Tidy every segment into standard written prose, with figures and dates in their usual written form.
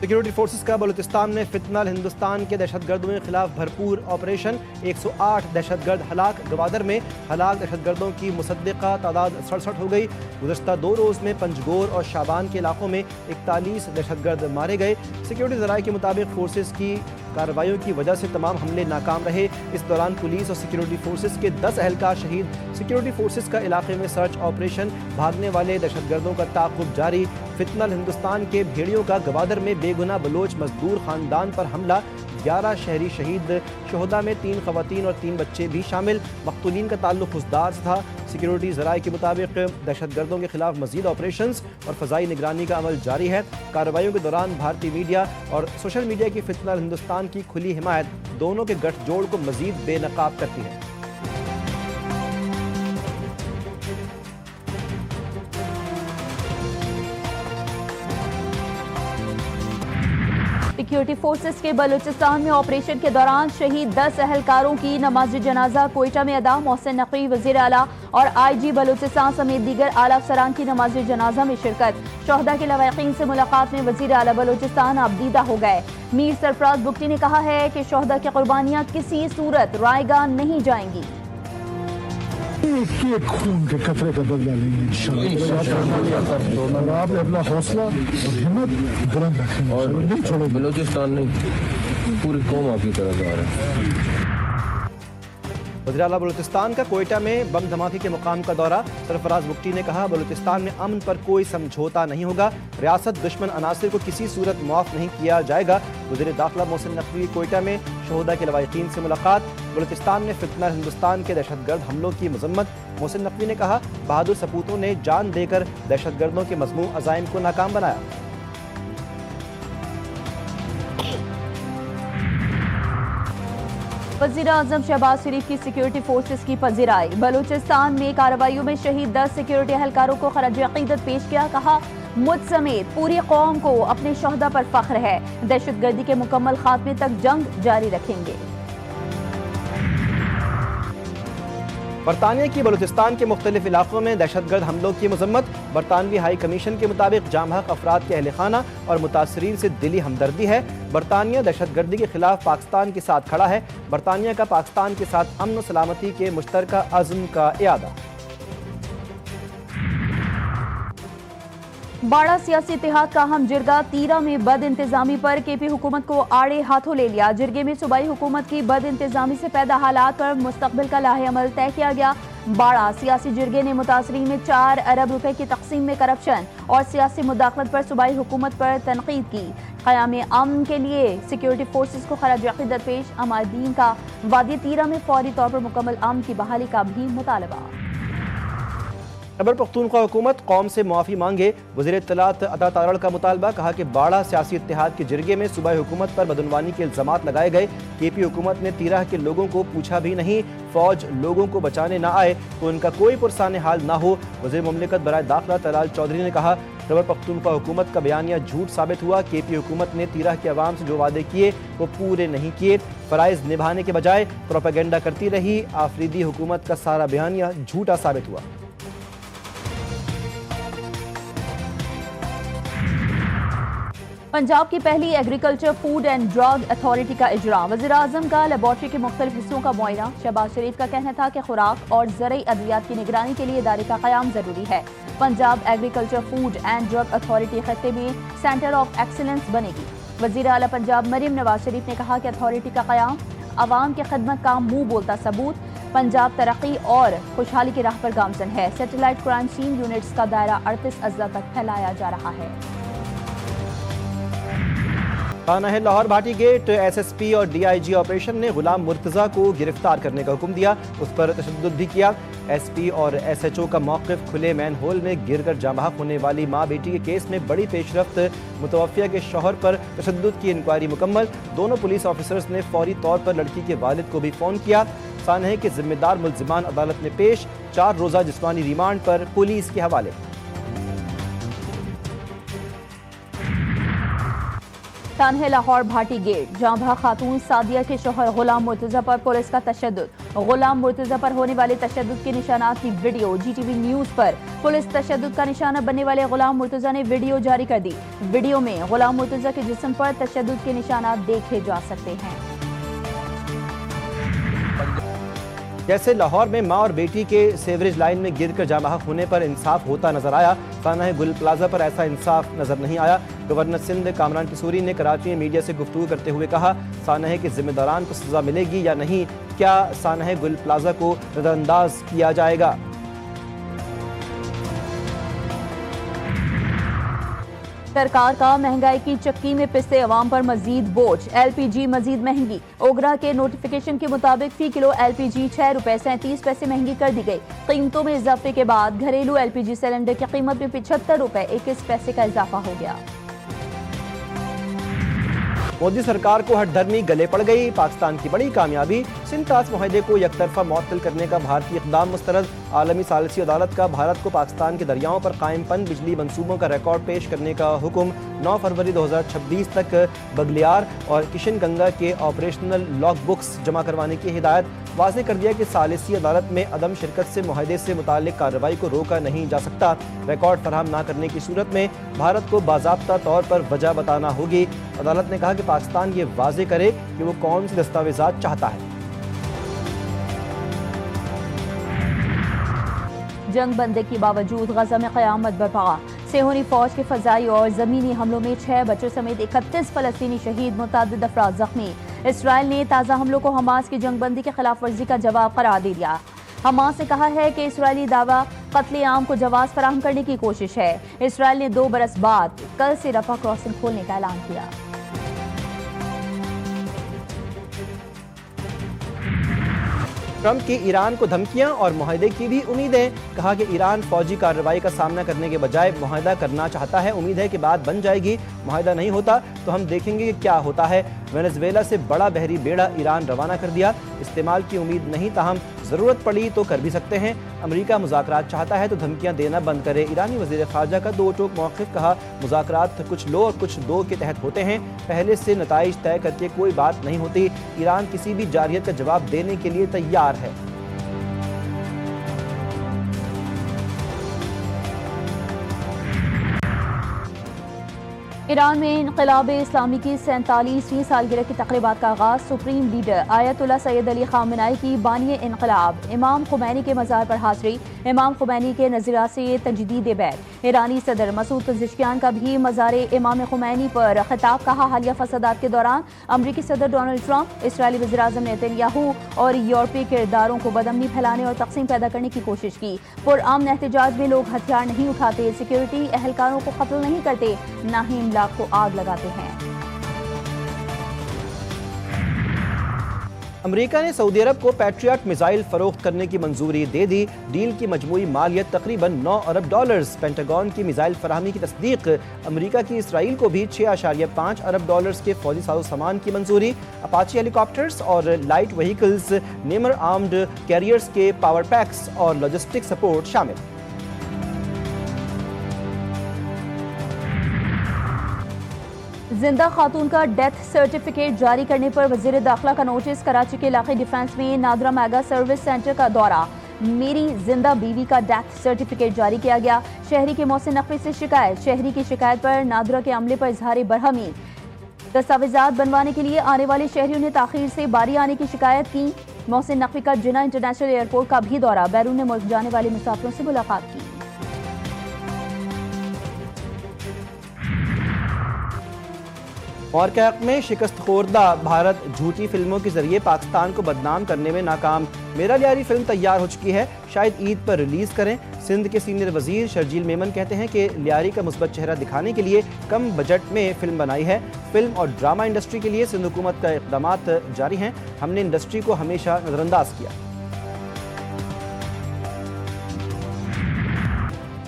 Security forces का बलूचिस्तान में फितनल हिंदुस्तान के दहशत गर्दों के खिलाफ भरपूर ऑपरेशन। 108 दहशत गर्द हलाक। गवादर में हलाक दहशत गर्दों की मुसद्दिका तादाद 67 हो गई। गुज़श्ता 2 रोज़ में पंजगोर और शाबान के इलाकों में 41 दहशत गर्द मारे गए। सिक्योरिटी ज़राए के मुताबिक फोर्सेस की कार्रवाइयों की वजह से तमाम हमले नाकाम रहे। इस दौरान पुलिस और सिक्योरिटी फोर्सेस के 10 एहलकार शहीद। सिक्योरिटी फोर्सेस का इलाके में सर्च ऑपरेशन। भागने वाले दहशत गर्दों का ताक़ुब जारी। फितनल हिंदुस्तान के भेड़ियों का गवादर में बेगुनाह बलोच मजदूर खानदान पर हमला। 11 शहरी शहीद। शोहदा में 3 खवातीन और 3 बच्चे भी शामिल। मक़तूलीन का ताल्लुक़ खुशदार से था। सिक्योरिटी ज़राए के मुताबिक दहशत गर्दों के खिलाफ मज़ीद ऑपरेशंस और फ़ज़ाई निगरानी का अमल जारी है। कार्रवाइयों के दौरान भारतीय मीडिया और सोशल मीडिया की फितनल हिंदुस्तान की खुली हिमायत दोनों के गठजोड़ को मज़ीद बेनकाब करती है। सिक्योरिटी फोर्सेस के बलूचिस्तान में ऑपरेशन के दौरान शहीद 10 एहलकारों की नमाज जनाजा कोयटा में अदा। मोहसिन नकवी वज़ीर आला और IG बलूचिस्तान समेत दीगर आला अफसरान की नमाज जनाजा में शिरकत। शोहदा के लवाहिकीन से मुलाकात में वज़ीर आला बलूचिस्तान आबदीदा हो गए। मीर सरफराज बुगटी ने कहा है कि शोहदा की कुर्बानियाँ किसी सूरत रायगा नहीं जाएंगी। एक खून के कतरे का बदला लेंगे इंशाअल्लाह। आप अपना हौसला और हिम्मत बुलंद रखें और नहीं छोड़ेंगे। बलूचिस्तान नहीं, पूरी कौम आपकी तरफ आ रहा है। वज़ीर आला बलूचिस्तान का कोयटा में बम धमाके के मुकाम का दौरा। सरफराज बुगटी ने कहा, बलूचिस्तान में अमन पर कोई समझौता नहीं होगा। रियासत दुश्मन अनासिर को किसी सूरत मुआफ़ नहीं किया जाएगा। वज़ीर दाखिला मोहसिन नकवी कोयटा में शोहदा के लवाहिकीन से मुलाकात। बलूचिस्तान में फितनल हिंदुस्तान के दहशतगर्द हमलों की मजम्मत। मोहसिन नकवी ने कहा, बहादुर सपूतों ने जान देकर दहशतगर्दों के मज़मूम अज़ाइम को नाकाम बनाया। वज़ीर आज़म शहबाज शरीफ की सिक्योरिटी फोर्सेस की पज़िराई। बलूचिस्तान में कार्रवाइयों में शहीद 10 सिक्योरिटी एहलकारों को खराज अक़ीदत पेश किया। कहा, मुझ समेत पूरी कौम को अपने शोहदा पर फख्र है। दहशतगर्दी के मुकम्मल खात्मे तक जंग जारी रखेंगे। बरतानिया की बलूचिस्तान के मुख्तलिफ इलाकों में दहशतगर्द हमलों की मजम्मत। बरतानवी हाई कमीशन के मुताबिक जाम हक अफराद के अहल खाना और मुतासरीन से दिली हमदर्दी है। बरतानिया दहशतगर्दी के खिलाफ पाकिस्तान के साथ खड़ा है। बरतानिया का पाकिस्तान के साथ अमन और सलामती के मुश्तरका अज़्म का इयादा। बाड़ा सियासी इत्तेहाद का अहम जिरगा। तीरा में बद इंतजामी पर KP हुकूमत को आड़े हाथों ले लिया। जिरगे में सूबाई हुकूमत की बद इंतजामी से पैदा हालात पर मुस्तकबिल का लाहे अमल तय किया गया। बाड़ा सियासी जिरगे ने मुतासरीन में 4 अरब रुपए की तकसीम में करप्शन और सियासी मुदाखलत पर सूबाई हुकूमत पर तनकीद की। क़याम अमन के लिए सिक्योरिटी फोर्सेस को खराज अक़ीदत पेश। अमादीन का वादी तीरा में फौरी तौर पर मुकम्मल अमन की बहाली का भी मुतालबा। खैबर पख्तूनख्वा हुकूमत कौम से मुआफ़ी मांगे। वज़ीर इत्तलात अता तारड़ का मुतालबा। कहा कि बाड़ा सियासी इत्तेहाद के जिरगे में सूबाई हुकूमत पर बदनवानी के इल्ज़ामात लगाए गए। KP हुकूमत ने तीराह के लोगों को पूछा भी नहीं। फ़ौज लोगों को बचाने ना आए तो उनका कोई पुरसाने हाल ना हो। वज़ीर मुमलिकत बराए दाखिला तलाल चौधरी ने कहा, खैबर पख्तूनख्वा हुकूमत का बयानिया झूठ साबित हुआ। KP हुकूमत ने तीराह के अवाम से जो वादे किए वो पूरे नहीं किए। फ़राइज़ निभाने के बजाय प्रोपेगेंडा करती रही। आफरीदी हुकूमत का सारा बयानिया झूठा साबित हुआ। पंजाब की पहली agriculture food and drug authority का इजरा। वज़ीर आज़म का लेबॉर्ट्री के मुख्तलिफ हिस्सों का मुआयना। शहबाज शरीफ का कहना था कि खुराक और ज़रई अद्वियात की निगरानी के लिए इदारे का क़याम ज़रूरी है। Punjab agriculture food and drug authority खत्ते में सेंटर ऑफ एक्सीलेंस बनेगी। वज़ीर आला पंजाब मरीम नवाज शरीफ ने कहा कि अथॉरिटी का क़याम अवाम की खिदमत का मुँह बोलता सबूत। पंजाब तरक्की और खुशहाली की राह पर गामजन है। सैटेलाइट क्राइम सीन यूनिट्स का दायरा 38 अज़ला तक फैलाया जा रहा है। थाना है लाहौर भाटी गेट SSP और DIG ऑपरेशन ने गुलाम मुर्तज़ा को गिरफ्तार करने का हुक्म दिया। उस पर तशद्दुद भी किया। SP और SHO का मौक़िफ़ खुले मैन होल में गिरकर जाँ बहक होने वाली माँ बेटी के केस में बड़ी पेशरफ्त। मुतवफ़िया के शौहर पर तशद्दुद की इंक्वायरी मुकम्मल। दोनों पुलिस ऑफिसर्स ने फौरी तौर पर लड़की के वालिद को भी फ़ोन किया। सानह है कि ज़िम्मेदार मुल्ज़िमान अदालत में पेश। 4 रोज़ा जिस्मानी रिमांड पर पुलिस के हवाले। تنہے لاہور بھاٹی گیٹ، جاں بحق خاتون سعدیہ کے شوہر غلام مرتضی پر پولیس کا تشدد، غلام مرتضی پر ہونے والے تشدد کے نشانات کی video, G T V news پر پولیس تشدد کا نشانہ بننے والے غلام مرتضی نے ویڈیو جاری کر دی۔ ویڈیو میں غلام مرتضی کے جسم پر تشدد کے نشانات دیکھے جا سکتے ہیں۔ جیسے لاہور میں ماں اور بیٹی کے سیوریج لائن میں گر کر جاں بحق ہونے پر انصاف ہوتا نظر آیا، سانحہ گل پلازہ پر ایسا انصاف نظر نہیں آیا۔ گورنر سندھ کامران کسوری نے کراچی میں میڈیا سے گفتگو کرتے ہوئے کہا، سانحہ کے ذمہ داران کو سزا ملے گی یا نہیں؟ کیا سانحہ گل پلازہ کو نظر انداز کیا جائے گا؟ سرکار کا مہنگائی کی چکی میں پستے عوام پر مزید بوجھ، ایل پی جی مزید مہنگی، اوگرا کے نوٹیفیکیشن کے مطابق فی کلو ایل پی جی 6 روپے 37 پیسے مہنگی کر دی گئی۔ قیمتوں میں اضافے کے بعد گھریلو ایل پی جی سلنڈر کی قیمت میں 75 روپے 21 پیسے کا اضافہ ہو گیا۔ مودی سرکار کو ہٹ دھرمی گلے پڑ گئی، پاکستان کی بڑی کامیابی، سندھ طاس معاہدے کو یک طرفہ معطل کرنے کا بھارتی اقدام مسترد، عالمی ثالثی عدالت کا بھارت کو پاکستان کے دریاؤں پر قائم پن بجلی منصوبوں کا ریکارڈ پیش کرنے کا حکم، 9 فروری 2026 تک بگلیار اور کشن گنگا کے آپریشنل لاگ بکس جمع کروانے کی ہدایت، واضح کر دیا کہ ثالثی عدالت میں عدم شرکت سے معاہدے سے متعلق کارروائی کو روکا نہیں جا سکتا، ریکارڈ فراہم نہ کرنے کی صورت میں بھارت کو باضابطہ طور پر وجہ بتانا ہوگی۔ عدالت نے کہا کہ پاکستان یہ واضح کرے کہ وہ کون سی دستاویزات چاہتا ہے۔ جنگ بندی کے باوجود غزہ میں قیامت برپا، صہیونی فوج کے فضائی اور زمینی حملوں میں 6 بچوں سمیت 31 فلسطینی شہید، متعدد افراد زخمی۔ اسرائیل نے تازہ حملوں کو حماس کی جنگ بندی کی خلاف ورزی کا جواب قرار دے دیا۔ حماس نے کہا ہے کہ اسرائیلی دعویٰ قتل عام کو جواز فراہم کرنے کی کوشش ہے۔ اسرائیل نے 2 برس بعد کل سے رفح کراسنگ کھولنے کا اعلان کیا۔ ٹرمپ کی ایران کو دھمکیاں اور معاہدے کی بھی امیدیں، کہا کہ ایران فوجی کارروائی کا سامنا کرنے کے بجائے معاہدہ کرنا چاہتا ہے، امید ہے کہ بات بن جائے گی، معاہدہ نہیں ہوتا تو ہم دیکھیں گے کہ کیا ہوتا ہے۔ وینزویلا سے بڑا بحری بیڑا ایران روانہ کر دیا، استعمال کی امید نہیں، تاہم ضرورت پڑی تو کر بھی سکتے ہیں، امریکہ مذاکرات چاہتا ہے تو دھمکیاں دینا بند کرے۔ ایرانی وزیر خارجہ کا دو ٹوک موقف، کہا مذاکرات کچھ لو اور کچھ دو کے تحت ہوتے ہیں، پہلے سے نتائج طے کر کے کوئی بات نہیں ہوتی، ایران کسی بھی جارحیت کا جواب دینے کے لیے تیار ہے۔ ایران میں انقلاب اسلامی کی 47ویں سالگرہ کی تقریبات کا آغاز، سپریم لیڈر آیت اللہ سید علی خامنہئی کی بانی انقلاب، امام خمینی کے مزار پر حاضری، امام خمینی کے نظریات سے تجدید بیت، ایرانی صدر مسعود پزشکیان کا بھی مزار امام خمینی پر خطاب، کہا حالیہ فسادات کے دوران امریکی صدر ڈونلڈ ٹرمپ، اسرائیلی وزیراعظم نیتن یاہو اور یورپی کرداروں کو بدامنی پھیلانے اور تقسیم پیدا کرنے کی کوشش کی۔ پرامن احتجاج میں لوگ ہتھیار نہیں اٹھاتے، سیکیورٹی اہلکاروں کو قتل نہیں کرتے، نہ ہی املاک کو آگ لگاتے ہیں۔ امریکہ نے سعودی عرب کو پیٹریاٹ میزائل فروخت کرنے کی منظوری دے دی، ڈیل کی مجموعی مالیت تقریباً $9 ارب، پینٹاگون کی میزائل فراہمی کی تصدیق، امریکہ کی اسرائیل کو بھی $6.5 ارب کے فوجی ساز و سامان کی منظوری، اپاچی ہیلی کاپٹرز اور لائٹ وہیکلز، نیمر آرمڈ کیریئرز کے پاور پیکس اور لاجسٹک سپورٹ شامل۔ زندہ خاتون کا ڈیتھ سرٹیفکیٹ جاری کرنے پر وزیر داخلہ کا نوٹس، کراچی کے علاقائی ڈیفنس میں نادرہ میگا سروس سینٹر کا دورہ، میری زندہ بیوی کا ڈیتھ سرٹیفکیٹ جاری کیا گیا، شہری کے محسن نقوی سے شکایت، شہری کی شکایت پر نادرہ کے عملے پر اظہار برہمی، دستاویزات بنوانے کے لیے آنے والے شہریوں نے تاخیر سے باری آنے کی شکایت کی، محسن نقوی کا جنہ انٹرنیشنل ایئرپورٹ کا بھی دورہ، بیرون ملک جانے والے مسافروں سے ملاقات کی۔ اور کے حق میں شکست خوردہ، بھارت جھوٹی فلموں کے ذریعے پاکستان کو بدنام کرنے میں ناکام، میرا لیاری فلم تیار ہو چکی ہے، شاید عید پر ریلیز کریں، سندھ کے سینئر وزیر شرجیل میمن کہتے ہیں کہ لیاری کا مثبت چہرہ دکھانے کے لیے کم بجٹ میں فلم بنائی ہے، فلم اور ڈرامہ انڈسٹری کے لیے سندھ حکومت کا اقدامات جاری ہیں، ہم نے انڈسٹری کو ہمیشہ نظر انداز کیا۔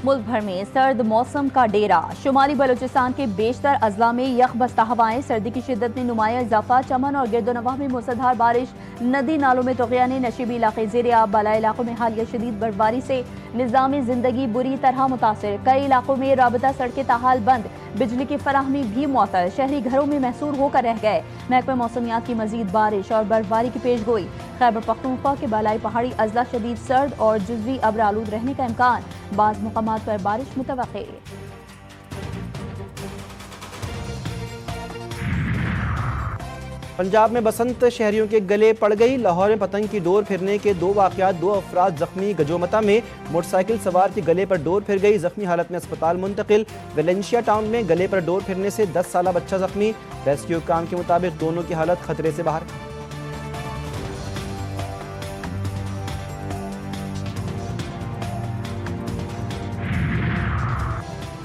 ملک بھر میں سرد موسم کا ڈیرا، شمالی بلوچستان کے بیشتر اضلاع میں یخ بستہ ہوائیں، سردی کی شدت میں نمایاں اضافہ، چمن اور گرد و نواح میں موسلادھار بارش، ندی نالوں میں طغیان، نشیبی علاقے زیر آب، بالائی علاقوں میں حالیہ شدید برفباری سے निज़ामी ज़िंदगी बुरी तरह मुतासिर, कई इलाकों में राबता सड़कें ताहाल बंद, बिजली की फराहमी भी मुअत्तल, शहरी घरों में महसूर होकर रह गए। महकमा मौसमियात की मजीद बारिश और बर्फबारी की पेशगोई। खैबर पख्तूनख्वा के बालाई पहाड़ी अजला शदीद सर्द और जुज़वी अब्र आलूद रहने का इम्कान, बाज़ मुकामात पर बारिश मुतवक्के। पंजाब में बसंत शहरियों के गले पड़ गई। लाहौर में पतंग की डोर फिरने के 2 वाक़यात, 2 अफराद जख्मी। गजोमता में मोटरसाइकिल सवार के गले पर डोर फिर गई, जख्मी हालत में अस्पताल मुंतकिल। वेलेंशिया टाउन में गले पर डोर फिरने से 10 साला बच्चा जख्मी। रेस्क्यू काम के मुताबिक दोनों की हालत खतरे से बाहर।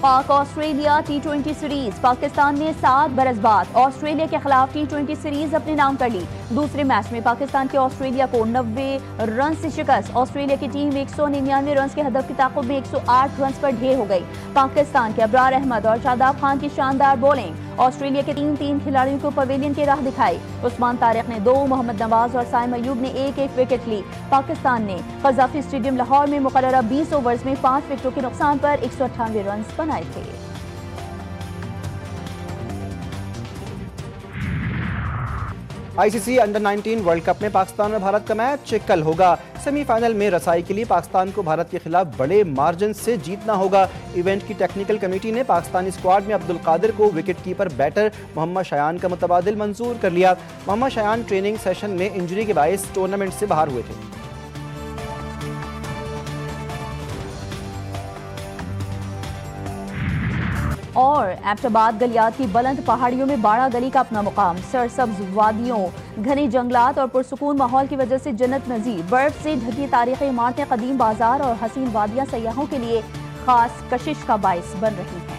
पाक ऑस्ट्रेलिया T20 सीरीज, पाकिस्तान ने 7 बरस बाद ऑस्ट्रेलिया के खिलाफ T20 सीरीज अपने नाम कर ली। दूसरे मैच में पाकिस्तान के ऑस्ट्रेलिया को 90 रन से शिकस्त। ऑस्ट्रेलिया की टीम 199 रन के हदफ की ताक़ुब में 108 रन पर ढेर हो गई। पाकिस्तान के अबरार अहमद और शादाब खान की शानदार बॉलिंग ऑस्ट्रेलिया के 3 खिलाड़ियों को पवेलियन की राह दिखाई। उस्मान तारिक ने 2, मोहम्मद नवाज और साइम अयूब ने 1-1 विकेट ली। पाकिस्तान ने क़ज़ाफ़ी स्टेडियम लाहौर में मुकर्ररा 20 ओवर्स में 5 विकेटों के नुकसान पर 198 रन बनाए थे। ICC अंडर 19 वर्ल्ड कप में पाकिस्तान और भारत का मैच कल होगा। सेमीफाइनल में रसाई के लिए पाकिस्तान को भारत के खिलाफ बड़े मार्जिन से जीतना होगा। इवेंट की टेक्निकल कमेटी ने पाकिस्तानी स्क्वाड में अब्दुल कादिर को wicket keeper batter Mohammad Shayan का मुतबादिल मंजूर कर लिया। मोहम्मद शयान ट्रेनिंग सेशन में इंजरी के बायस टूर्नामेंट से बाहर हुए थे। और एबटाबाद गलियात की बुलंद पहाड़ियों में बाड़ा गली का अपना मुकाम। सरसब्ज वादियों, घने जंगलात और पुरसुकून माहौल की वजह से जन्नत नज़ीर। बर्फ से ढकी तारीखी इमारतें, कदीम बाजार और हसीन वादियाँ सयाहों के लिए खास कशिश का बाइस बन रही हैं।